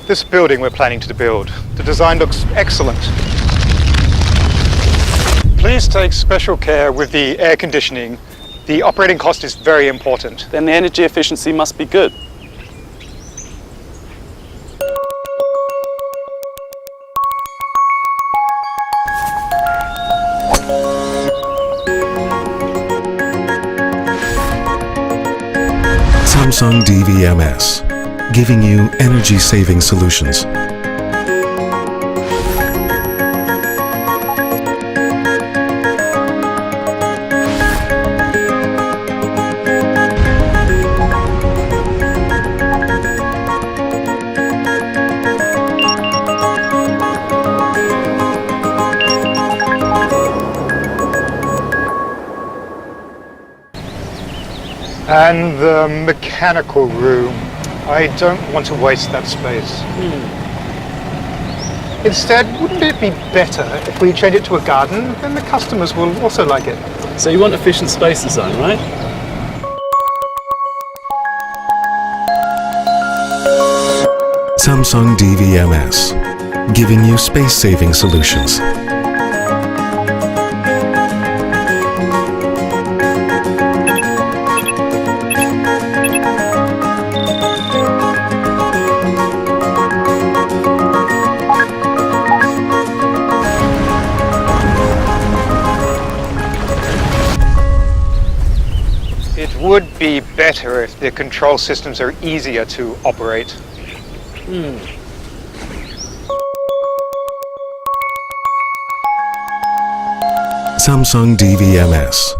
This building we're planning to build, the design looks excellent. Please take special care with the air conditioning. The operating cost is very important. Then the energy efficiency must be good. Samsung DVMS, giving you energy-saving solutions. And the mechanical room. I don't want to waste that space. Instead, wouldn't it be better if we change it to a garden? Then the customers will also like it. So you want efficient space design, right? Samsung DVMS, giving you space-saving solutions. It would be better if the control systems are easier to operate. Samsung DVMS,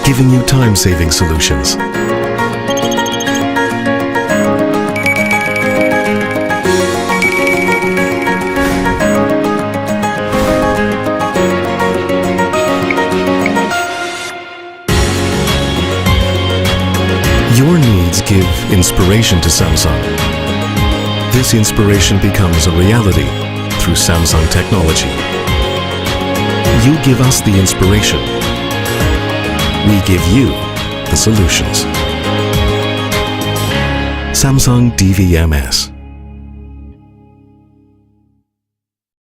giving you time-saving solutions. Your needs give inspiration to Samsung. This inspiration becomes a reality through Samsung technology. You give us the inspiration. We give you the solutions. Samsung DVMS.